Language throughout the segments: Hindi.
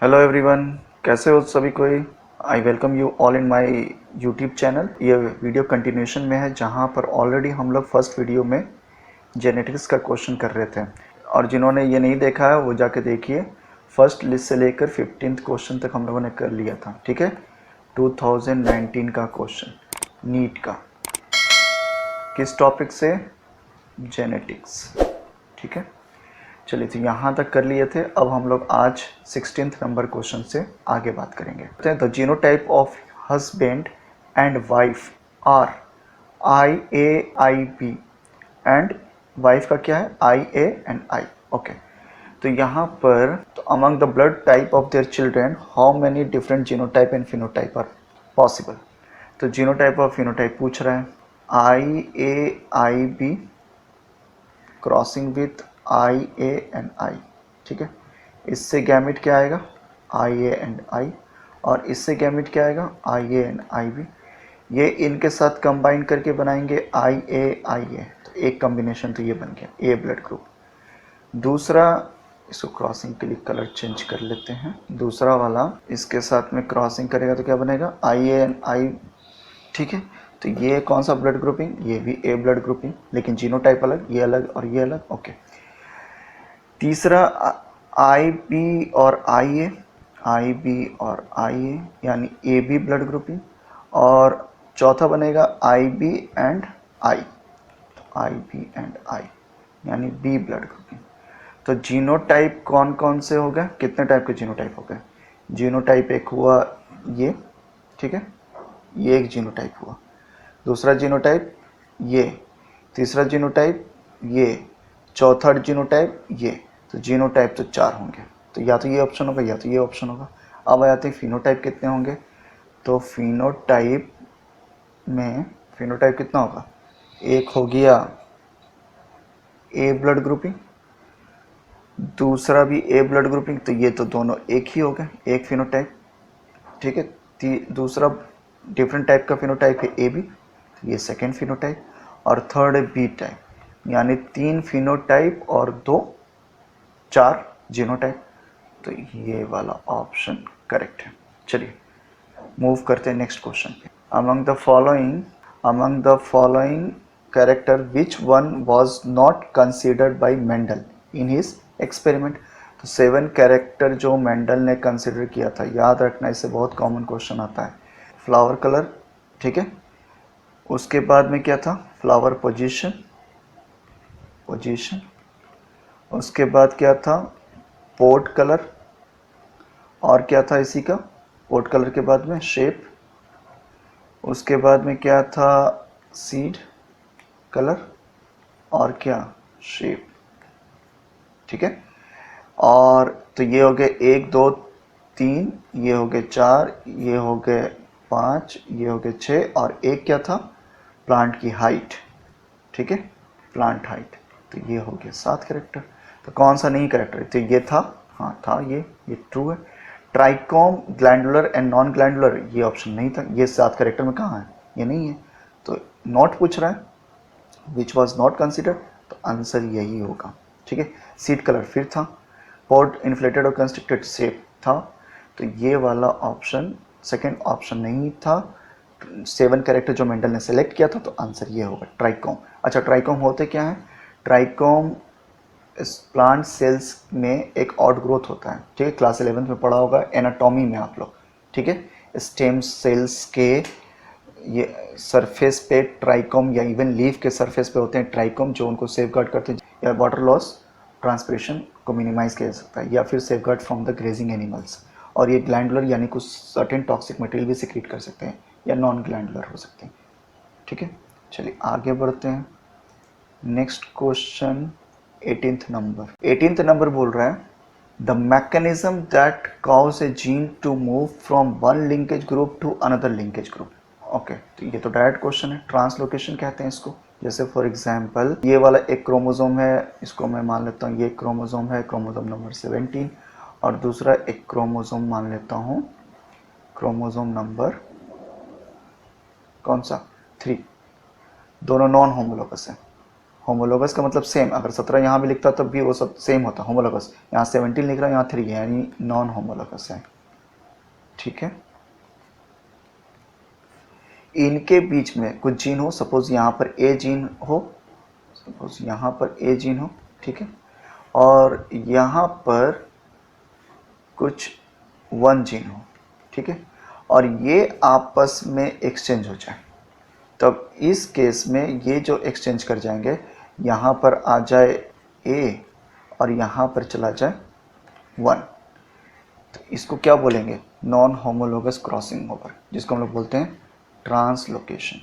हेलो एवरीवन, कैसे हो सभी कोई। I welcome you all in my YouTube channel. ये वीडियो कंटिन्यूशन में है जहाँ पर ऑलरेडी हम लोग फर्स्ट वीडियो में जेनेटिक्स का क्वेश्चन कर रहे थे, और जिन्होंने ये नहीं देखा है वो जाके देखिए। फर्स्ट लिस्ट से लेकर 15th क्वेश्चन तक हम लोगों ने कर लिया था, ठीक है। 2019 का क्वेश्चन नीट का, किस टॉपिक से? जेनेटिक्स, ठीक है। चलिए, तो यहाँ तक कर लिए थे। अब हम लोग आज 16th नंबर क्वेश्चन से आगे बात करेंगे। The genotype of husband and wife are IAIB and wife का क्या है IA एंड I। ओके, तो यहाँ पर तो among the blood type of their children how many different genotype and phenotype are possible. तो जीनोटाइप और फिनोटाइप पूछ रहा है। IAIB crossing with IA and I, ठीक है। इससे गैमेट क्या आएगा IA एंड I, और इससे गैमेट क्या आएगा IA एंड IB। ये इनके साथ कंबाइन करके बनाएंगे IA। तो एक कॉम्बिनेशन तो ये बन गया A ब्लड ग्रुप। दूसरा, इसको क्रॉसिंग के लिए कलर चेंज कर लेते हैं। दूसरा वाला इसके साथ में क्रॉसिंग करेगा तो क्या बनेगा IA एंड I, ठीक है। तो ये कौन सा ब्लड ग्रुपिंग, ये भी A ब्लड ग्रुपिंग, लेकिन जीनोटाइप अलग, ये अलग और ये अलग। ओके, तीसरा IB और IA, IB और IA यानी AB ब्लड ग्रुपिंग, और चौथा बनेगा IB एंड I, तो IB एंड I यानी B ब्लड ग्रुपिंग। तो जीनोटाइप कौन कौन से हो गए, कितने टाइप के जीनोटाइप हो गए? जीनोटाइप एक हुआ ये, ठीक है, ये एक जीनोटाइप हुआ। दूसरा जीनोटाइप ये, तीसरा जीनोटाइप ये, चौथा जीनोटाइप ये। तो जीनोटाइप तो 4 होंगे, तो या तो ये ऑप्शन होगा या तो ये ऑप्शन होगा। अब आते हैं फिनोटाइप कितने होंगे। तो फिनोटाइप कितना होगा, एक हो गया A ब्लड ग्रुपिंग, दूसरा भी A ब्लड ग्रुपिंग, तो ये तो दोनों एक ही हो गए, एक फिनोटाइप, ठीक है। दूसरा डिफरेंट टाइप का फिनोटाइप है AB, तो ये सेकेंड फिनोटाइप, और थर्ड है B टाइप, यानी 3 फिनोटाइप और 4 जीनोटाइप। तो ये वाला ऑप्शन करेक्ट है। चलिए मूव करते हैं नेक्स्ट क्वेश्चन पे। Among the following character which one was not considered bye Mendel in his experiment. तो 7 कैरेक्टर जो मेंडल ने कंसिडर किया था, याद रखना, इससे बहुत कॉमन क्वेश्चन आता है। फ्लावर कलर, ठीक है, उसके बाद में क्या था, फ्लावर पोजीशन, उसके बाद क्या था, पोट कलर, और क्या था इसी का, पोट कलर के बाद में शेप, उसके बाद में क्या था, सीड कलर, और क्या, शेप, ठीक है। और तो ये हो गए 1 2 3, ये हो गए 4, ये हो गए 5, ये हो गए 6, और एक क्या था, प्लांट की हाइट, ठीक है, प्लांट हाइट। तो ये हो गया 7 कैरेक्टर। तो कौन सा नहीं कैरेक्टर, तो ये था, हाँ था, ये ट्रू है। Trichome glandular and non glandular, ये ऑप्शन नहीं था, ये 7 कैरेक्टर में कहाँ है, ये नहीं है। तो नॉट पूछ रहा है, विच वॉज नॉट कंसिडर्ड, तो आंसर यही होगा, ठीक है। सीड कलर फिर था, पोर्ट इन्फ्लेटेड और कंस्ट्रिक्टेड शेप था, तो ये वाला ऑप्शन सेकेंड ऑप्शन नहीं था। 7 कैरेक्टर जो मेंडल ने सेलेक्ट किया था, तो आंसर ये होगा ट्राइकोम। अच्छा, ट्राइकोम होते क्या है, ट्राइकोम इस प्लांट सेल्स में एक ऑड ग्रोथ होता है, ठीक है, क्लास 11 में पढ़ा होगा एनाटॉमी में आप लोग, ठीक है। स्टेम सेल्स के ये सरफेस पे ट्राइकोम या इवन लीफ के सरफेस पे होते हैं ट्राइकोम, जो उनको सेफगार्ड करते हैं, या वाटर लॉस ट्रांसपिरेशन को मिनिमाइज किया जा सकता है, या फिर safeguard from the grazing animals. और ये ग्लैंडुलर यानी कुछ सर्टेन टॉक्सिक मटेरियल भी सिक्रीट कर सकते हैं, या नॉन ग्लैंडुलर हो सकते हैं, ठीक है। चलिए आगे बढ़ते हैं। नेक्स्ट क्वेश्चन 18th नंबर बोल रहा है, the mechanism that cause a gene to move from one linkage group to another linkage group. Okay, तो ये तो डायरेक्ट क्वेश्चन है, ट्रांसलोकेशन कहते हैं इसको। जैसे फॉर एग्जांपल ये वाला एक क्रोमोसोम है, इसको मैं मान लेता हूँ ये क्रोमोसोम है, क्रोमोसोम नंबर 17, और दूसरा एक क्रोमोसोम मान लेता हूँ, क्रोमोसोम नंबर कौन सा 3, दोनों नॉन होमोलोगस है, होमोलोगस का मतलब सेम, अगर 17 यहाँ भी लिखता तब भी वो सब सेम होता होमोलोगस। यहाँ 17 लिख रहा हूँ, यहाँ 3 है, यानी नॉन होमोलोगस है। ठीक है, इनके बीच में कुछ जीन हो, सपोज यहाँ पर ए जीन हो, सपोज यहाँ पर ए जीन हो, ठीक है, और यहाँ पर कुछ 1 जीन हो, ठीक है, और ये आपस में एक्सचेंज हो जाए, तब इस केस में ये जो एक्सचेंज कर जाएंगे, यहाँ पर आ जाए ए और यहाँ पर चला जाए 1, तो इसको क्या बोलेंगे? नॉन होमोलोगस क्रॉसिंग ओवर, जिसको हम लोग बोलते हैं ट्रांसलोकेशन।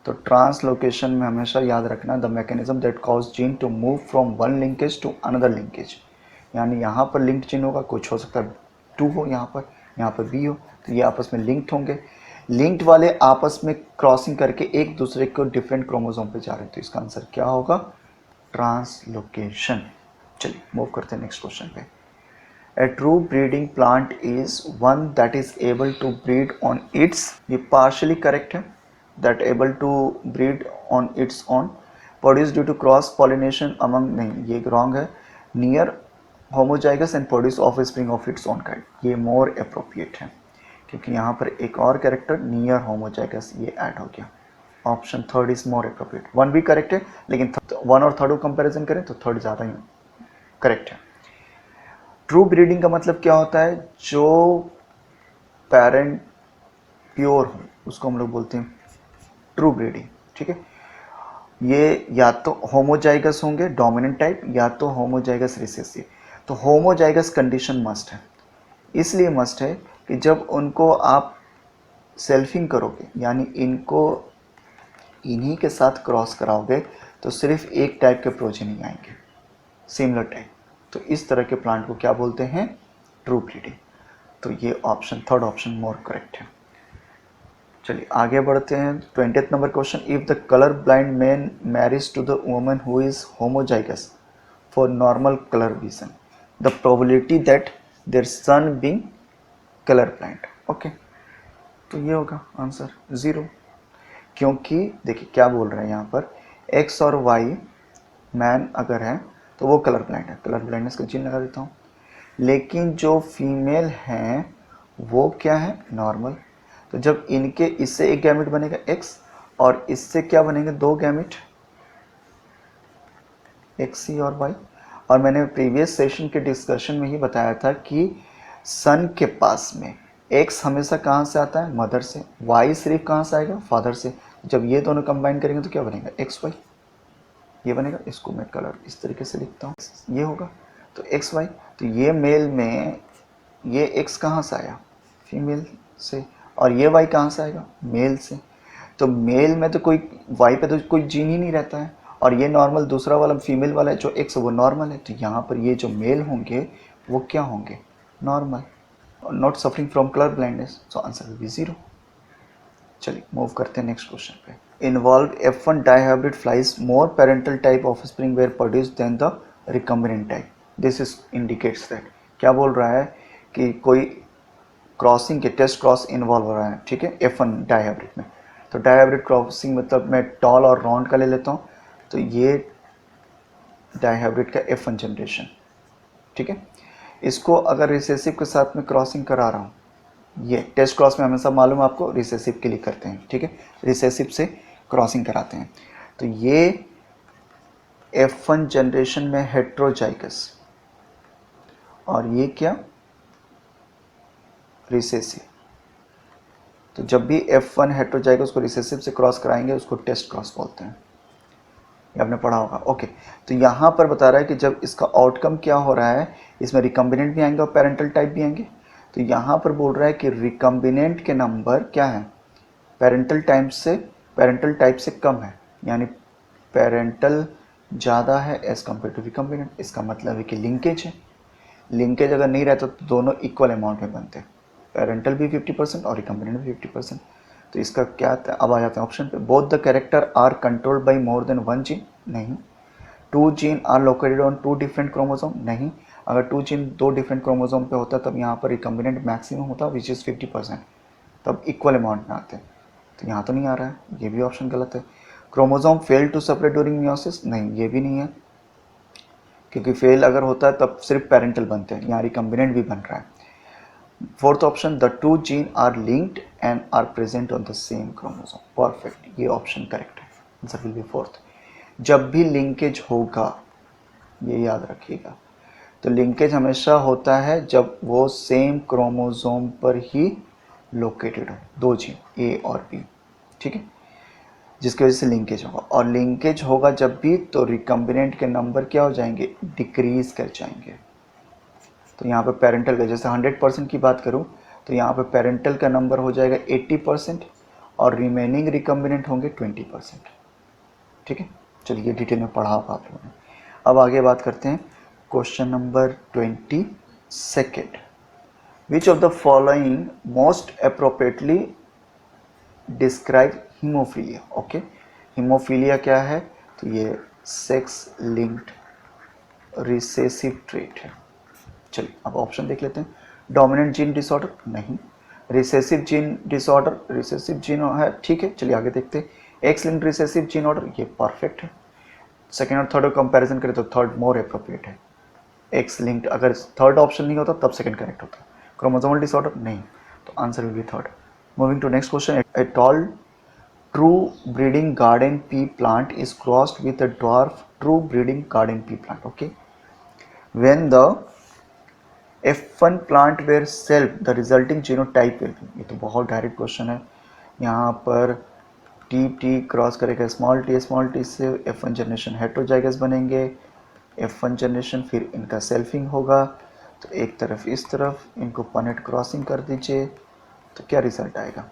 तो ट्रांसलोकेशन में हमेशा याद रखना, the mechanism that cause gene to move from one linkage to another linkage, यानी यहाँ पर लिंक्ड जीन होगा, कुछ हो सकता है 2 हो, यहाँ पर बी हो, तो ये आपस में लिंक्ड होंगे। लिंक्ड वाले आपस में क्रॉसिंग करके एक दूसरे को डिफरेंट क्रोमोसोम पे जा रहे हैं, तो इसका आंसर क्या होगा? ट्रांसलोकेशन। चलिए मूव करते हैं नेक्स्ट क्वेश्चन पे। A true breeding plant is one that is able to breed on its, ये partially correct है, that able to breed on its own, produced due to cross pollination among, नहीं ये wrong है, near homozygous and produce offspring of its own kind, ये more appropriate है, क्योंकि यहाँ पर एक और कैरेक्टर नियर होमोजाइगस ये ऐड हो गया। Option third is more appropriate. 1 भी करेक्ट है, लेकिन 1 और 3 को कंपैरिजन करें तो 3 ज़्यादा ही करेक्ट है। ट्रू ब्रीडिंग का मतलब क्या होता है? जो पेरेंट प्योर हो उसको हम लोग बोलते हैं ट्रू ब्रीडिंग, ठीक है। ये या तो होमोजाइगस होंगे डोमिनेंट टाइप, या तो होमोजाइगस रिसेसिव। तो होमोजाइगस कंडीशन मस्ट है, इसलिए मस्ट है कि जब उनको आप सेल्फिंग करोगे, यानी इनको इन्हीं के साथ क्रॉस कराओगे, तो सिर्फ एक टाइप के प्रोजेनी आएंगे, सिमिलर टाइप। तो इस तरह के प्लांट को क्या बोलते हैं? True breeding. तो ये option third option more correct है। चलिए आगे बढ़ते हैं। 20th number question, if the colour blind man marriage to the woman who is homozygous for normal colour vision, the probability that their son being colour blind. Okay, तो ये होगा आंसर 0, क्योंकि देखिए क्या बोल रहे हैं यहाँ पर, एक्स और वाई मैन अगर है तो वो कलर ब्लाइंड है, कलर ब्लाइंडनेस का चिन्ह लगा देता हूँ। लेकिन जो फीमेल हैं वो क्या है? नॉर्मल। तो जब इनके इससे एक गैमेट बनेगा एक्स और इससे क्या बनेंगे? 2 गैमेट, एक्स सी और वाई। और मैंने प्रीवियस सेशन के डिस्कशन में ही बताया था कि सन के पास में एक्स हमेशा कहाँ से आता है? मदर से। वाई सिर्फ कहाँ से आएगा? फादर से। जब ये दोनों कंबाइन करेंगे तो क्या बनेगा? एक्स वाई, ये बनेगा। इसको मैं कलर इस तरीके से लिखता हूँ, ये होगा तो एक्स वाई। तो ये मेल में ये एक्स कहाँ से आया? फीमेल से। और ये वाई कहाँ से आएगा? मेल से। तो मेल में तो कोई वाई पे तो कोई जीन ही नहीं रहता है, और ये नॉर्मल दूसरा वाला फीमेल वाला है जो एक्स वो नॉर्मल है। तो यहाँ पर ये जो मेल होंगे वो क्या होंगे? Normal, not suffering from colour blindness. So answer will B 0। चलिए मूव करते हैं नेक्स्ट क्वेश्चन पे। Involved F1 dihybrid flies more parental type offspring were produced than the recombinant type. This is indicates that, क्या बोल रहा है कि कोई क्रॉसिंग के टेस्ट क्रॉस इन्वॉल्व हो रहा है, ठीक है, F1 डायहाइब्रिड में। तो डायहाइब्रिड क्रॉसिंग मतलब मैं टॉल और राउंड का ले लेता हूँ, तो ये डायहाइब्रिड का F1 जनरेशन, ठीक है। इसको अगर रिसेसिव के साथ में क्रॉसिंग करा रहा हूँ, ये टेस्ट क्रॉस में हमेशा मालूम आपको रिसेसिव के लिए करते हैं, ठीक है, रिसेसिव से क्रॉसिंग कराते हैं। तो ये F1 जनरेशन में हेट्रोजाइगस और ये क्या? रिसेसिव। तो जब भी F1 हेट्रोजाइगस को रिसेसिव से क्रॉस कराएंगे उसको टेस्ट क्रॉस बोलते हैं, ये आपने पढ़ा होगा। ओके, तो यहाँ पर बता रहा है कि जब इसका आउटकम क्या हो रहा है, इसमें रिकम्बिनेंट भी आएंगे और पेरेंटल टाइप भी आएंगे। तो यहाँ पर बोल रहा है कि रिकम्बिनेंट के नंबर क्या है? पेरेंटल टाइप से कम है, यानी पेरेंटल ज़्यादा है एज कम्पेयर टू रिकम्बिनेंट। इसका मतलब है कि लिंकेज है। लिंकेज अगर नहीं रहता तो दोनों इक्वल अमाउंट में बनते हैं, पेरेंटल भी 50% और रिकम्बिनेंट भी 50%। तो इसका क्या था? अब आ जाते हैं ऑप्शन पे। Both the character are controlled by more than 1 gene, नहीं। 2 gene are located on 2 different chromosome, नहीं। अगर 2 जीन 2 डिफरेंट क्रोमोसोम पे होता तब यहाँ पर रिकम्बिनेंट मैक्सिमम होता विच इज़ 50%, तब इक्वल अमाउंट में आते। तो यहाँ तो नहीं आ रहा है, ये भी ऑप्शन गलत है। Chromosome fail to separate during meiosis, नहीं ये भी नहीं है, क्योंकि फेल अगर होता है तब सिर्फ पेरेंटल बनते हैं, यहाँ रिकम्बिनेंट भी बन रहा है। Fourth option, the two gene are linked and are present on the same chromosome, perfect, ये ऑप्शन करेक्ट है, आंसर विल बी फोर्थ। जब भी लिंकेज होगा, ये याद रखिएगा, तो लिंकेज हमेशा होता है जब वो सेम क्रोमोसोम पर ही लोकेटेड हो, दो जीन ए और बी, ठीक है, जिसकी वजह से लिंकेज होगा। और लिंकेज होगा जब भी, तो रिकम्बिनेंट के नंबर क्या हो जाएंगे, डिक्रीज कर जाएंगे। तो यहाँ पे पेरेंटल का, जैसे 100% की बात करूँ तो यहाँ पे पेरेंटल का नंबर हो जाएगा 80% और रिमेनिंग रिकम्बिनेंट होंगे 20%, ठीक है। चलिए डिटेल में पढ़ा आप लोगों ने। अब आगे बात करते हैं question number 22। Which of the following most appropriately describe haemophilia, okay. Haemophilia क्या है, तो ये सेक्स लिंक्ड रिसेसिव ट्रेट है। चलिए अब ऑप्शन देख लेते हैं। डोमिनेंट जीन डिसऑर्डर, नहीं। Recessive gene disorder, recessive gene है, ठीक है। चलिए आगे देखते हैं। X linked recessive gene order, ये परफेक्ट है। सेकेंड और थर्ड कंपैरिजन करें तो थर्ड मोर अप्रोप्रिएट है। एक्स लिंक्ड, अगर थर्ड ऑप्शन नहीं होता तब सेकंड करेक्ट होता। क्रोमोसोमल डिसऑर्डर, नहीं, तो answer will be third. Moving to next question. A tall true breeding garden pea plant is crossed with a dwarf true breeding garden pea plant, okay. When the F1 plant were self, the resulting genotype will be, ये तो बहुत डायरेक्ट क्वेश्चन है। यहाँ पर टी क्रॉस करेगा स्मॉल टी से F1 जनरेशन हेटेरोजाइगस बनेंगे। F1 जनरेशन फिर इनका सेल्फिंग होगा, तो एक तरफ इस तरफ इनको पनेट क्रॉसिंग कर दीजिए, तो क्या रिजल्ट आएगा।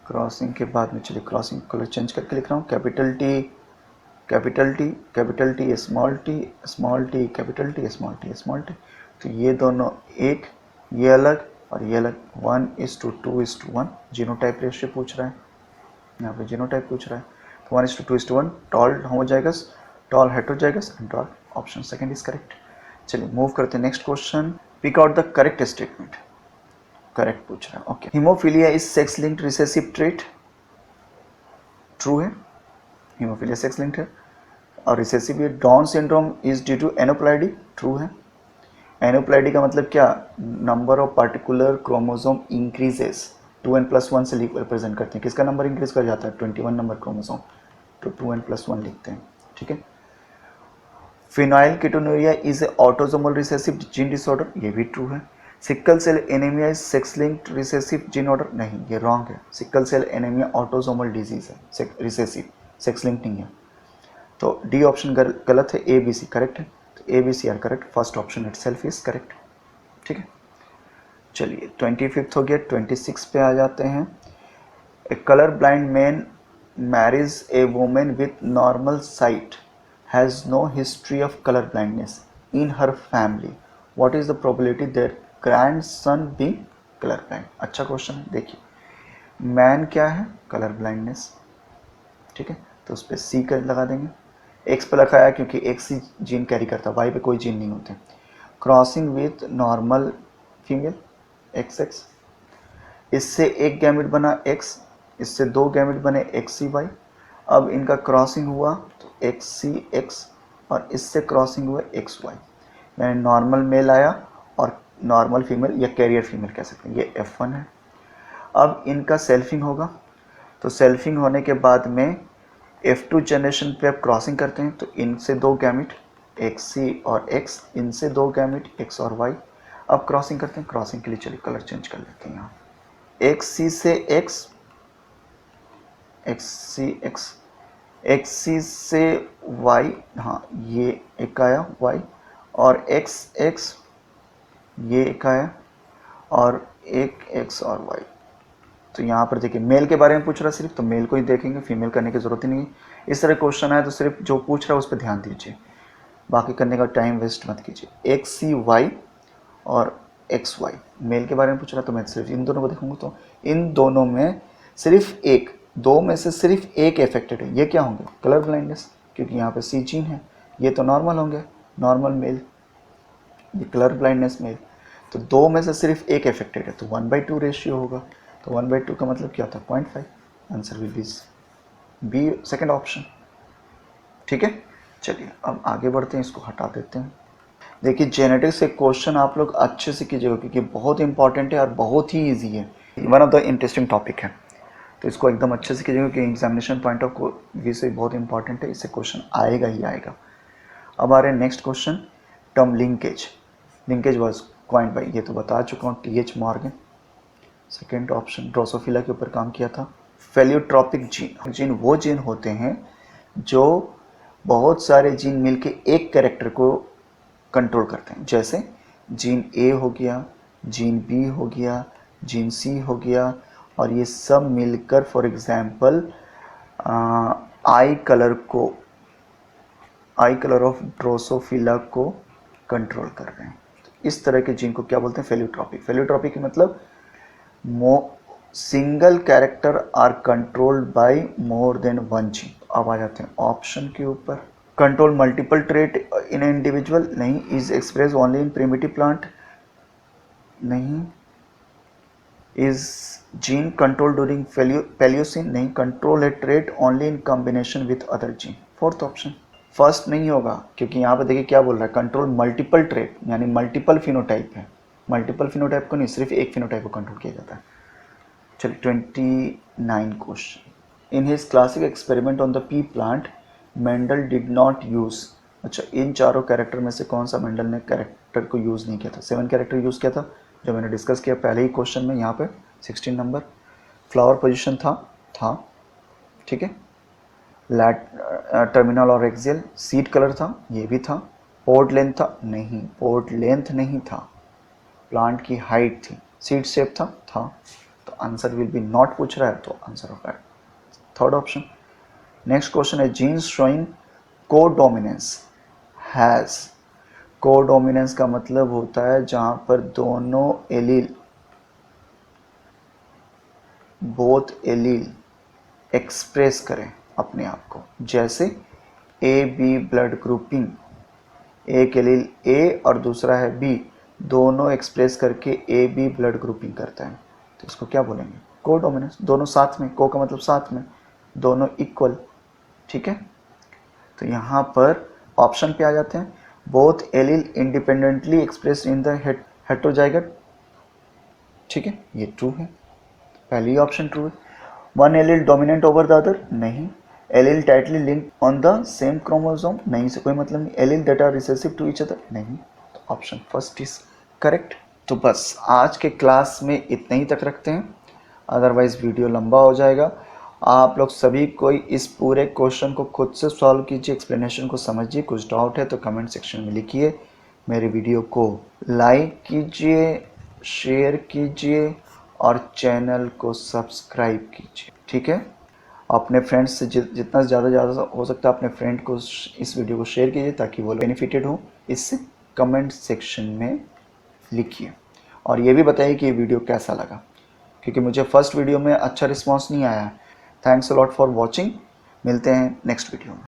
क्रॉसिंग के बाद में, चलिए क्रॉसिंग कलर चेंज करके लिख रहा हूँ। Capital T capital T capital T small T capital T small T, तो ये दोनों एक, ये अलग और ये अलग, 1:2:1 जीनोटाइप रेशियो पूछ रहा है, यहाँ पे जीनोटाइप पूछ रहा है, तो 1:2:1 tall homozygous, tall heterozygous and tall, option second is correct. चलिए मूव करते हैं next question. Pick out the correct statement, correct पूछ रहा है, okay. Haemophilia is sex linked recessive trait, true है, हीमोफीलिया सेक्स लिंक्ड है। और रिसेसिव ये Down syndrome is due to aneuploidy, true है। एनोप्लाइडी का मतलब क्या, number of particular chromosome increases, 2n+1 से रिप्रेजेंट करते हैं। किसका नंबर इंक्रीज कर जाता है, 21 नंबर क्रोमोसोम, तो 2n+1 लिखते हैं, ठीक है। Phenylketonuria is a autosomal recessive gene disorder, ये भी ट्रू है। Sickle cell anaemia is sex linked recessive gene order, नहीं ये रॉन्ग है। Sickle cell anaemia autosomal disease है, रिसेसिव, सेक्स लिंक्ड नहीं है, तो डी ऑप्शन गलत है, ए बी सी करेक्ट है, तो A B C are correct, first option itself is correct, ठीक है। चलिए 25 हो गया, 26 पे आ जाते हैं। A colour blind man marries a woman with normal sight, has no history of colour blindness in her family, what is the probability that grandson being colour blind. अच्छा क्वेश्चन है, देखिए मैन क्या है, कलर ब्लाइंडनेस, ठीक है, तो उस पर सी कर लगा देंगे। एक्स पे रखा है क्योंकि एक्स ही जीन कैरी करता है, वाई पे कोई जीन नहीं होते। Crossing with normal female x x, इससे एक गैमेट बना एक्स, इससे दो गैमेट बने एक्स सी वाई। अब इनका क्रॉसिंग हुआ तो एक्स सी एक्स और इससे क्रॉसिंग हुआ एक्स वाई, यानी नॉर्मल मेल आया और नॉर्मल फीमेल या कैरियर फीमेल कह सकते हैं, ये F1 है। अब इनका सेल्फिंग होगा, तो सेल्फिंग होने के बाद में F2 जनरेशन पे आप क्रॉसिंग करते हैं, तो इनसे दो गैमेट XC और X, इनसे दो गैमेट X और Y। अब क्रॉसिंग करते हैं, क्रॉसिंग के लिए चलिए कलर चेंज कर लेते हैं। यहाँ XC से X, XC X, XC से Y, हाँ ये एक आया Y, और XX ये एक आया और एक X और Y। तो यहाँ पर देखिए मेल के बारे में पूछ रहा है सिर्फ, तो मेल को ही देखेंगे, फीमेल करने की ज़रूरत ही नहीं है। इस तरह क्वेश्चन आए तो सिर्फ जो पूछ रहा है उस पर ध्यान दीजिए, बाकी करने का टाइम वेस्ट मत कीजिए। XCY और XY, मेल के बारे में पूछ रहा है तो मैं सिर्फ इन दोनों को देखूंगा, तो इन दोनों में सिर्फ एक, दो में से सिर्फ एक इफेक्टेड है, ये क्या होंगे, कलर ब्लाइंडनेस, क्योंकि यहाँ पे सी जीन है, ये तो नॉर्मल होंगे, नॉर्मल मेल, ये कलर ब्लाइंडनेस मेल, तो दो में से सिर्फ एक इफेक्टेड है, तो 1/2 रेशियो होगा, तो 1/2 का मतलब क्या होता है 0.5, answer will be B second option. ठीक है, चलिए अब आगे बढ़ते हैं, इसको हटा देते हैं। देखिए जेनेटिक्स से क्वेश्चन आप लोग अच्छे से कीजिएगा क्योंकि बहुत इंपॉर्टेंट है और बहुत ही ईजी है, one of the interesting topic है, तो इसको एकदम अच्छे से कीजिएगा क्योंकि एग्जामिनेशन पॉइंट ऑफ व्यू से बहुत इंपॉर्टेंट है, इससे क्वेश्चन आएगा ही आएगा। अब आ रहे हैं next question, term linkage. Linkage was coined by, ये तो बता चुका हूँ, T H. Morgan. Second option Drosophila के ऊपर काम किया था। फेल्यूट्रॉपिक जीन, जीन वो जीन होते हैं जो बहुत सारे जीन मिलके एक कैरेक्टर को कंट्रोल करते हैं, जैसे जीन ए हो गया, जीन बी हो गया, जीन सी हो गया, और ये सब मिलकर for example I colour of Drosophila को कंट्रोल कर रहे हैं। इस तरह के जीन को क्या बोलते हैं? फेल्यूट्रॉपिक। फेल्यूट्रॉपिक का मतलब single character are controlled by more than one gene. अब आ जाते हैं ऑप्शन के ऊपर। Control multiple trait in individual, नहीं। Is express only in primitive plant, नहीं। Is gene control during Palaeocene, नहीं। Control a trait only in combination with other gene, fourth option. First नहीं होगा क्योंकि यहाँ पे देखिए क्या बोल रहा है, कंट्रोल मल्टीपल ट्रेट, यानी मल्टीपल फिनोटाइप है। मल्टीपल फिनोटाइप को नहीं, सिर्फ एक फिनोटाइप को कंट्रोल किया जाता है। चलिए 29 question. In his classic experiment on the P plant Mendel did not use, अच्छा इन चारों कैरेक्टर में से कौन सा मेंडल ने कैरेक्टर को यूज़ नहीं किया था? 7 कैरेक्टर यूज़ किया था जो मैंने डिस्कस किया पहले ही क्वेश्चन में, यहाँ पे 16 नंबर। फ्लावर पोजिशन था, ठीक है। टर्मिनल और एक्सियल, सीड कलर था, ये भी था। पोर्ट लेंथ था, नहीं, पोर्ट लेंथ नहीं था। प्लांट की हाइट थी, सीड शेप था। तो आंसर विल बी नॉट पूछ रहा है, तो आंसर होगा थर्ड ऑप्शन। नेक्स्ट क्वेश्चन है genes showing codominance has. Codominance का मतलब होता है जहां पर दोनों एलील, बोथ एलील एक्सप्रेस करें अपने आप को, जैसे ए बी ब्लड ग्रुपिंग, एक एलील ए और दूसरा है बी, दोनों एक्सप्रेस करके ए बी ब्लड ग्रुपिंग करता है, तो इसको क्या बोलेंगे? कोडोमिनेंस। दोनों साथ में, को का मतलब साथ में, दोनों इक्वल, ठीक है। तो यहाँ पर ऑप्शन पे आ जाते हैं, both allele independently express in the heterozygous, ठीक है, ये ट्रू है, पहली ऑप्शन ट्रू है। One allele dominant over the other, नहीं। Allele tightly linked on the same chromosome, नहीं से कोई मतलब नहीं। Allele that are recessive to each other, नहीं। तो ऑप्शन फर्स्ट इज करेक्ट। तो बस आज के क्लास में इतने ही तक रखते हैं, अदरवाइज वीडियो लंबा हो जाएगा। आप लोग सभी कोई इस पूरे क्वेश्चन को खुद से सॉल्व कीजिए, एक्सप्लेनेशन को समझिए, कुछ डाउट है तो कमेंट सेक्शन में लिखिए। मेरे वीडियो को लाइक कीजिए, शेयर कीजिए और चैनल को सब्सक्राइब कीजिए, ठीक है। अपने फ्रेंड्स से जितना ज़्यादा हो सकता है अपने फ्रेंड को इस वीडियो को शेयर कीजिए ताकि वो बेनिफिटेड हो इससे। कमेंट सेक्शन में लिखिए और ये भी बताइए कि ये वीडियो कैसा लगा, क्योंकि मुझे फर्स्ट वीडियो में अच्छा रिस्पांस नहीं आया। Thanks a lot for watching, मिलते हैं नेक्स्ट वीडियो में।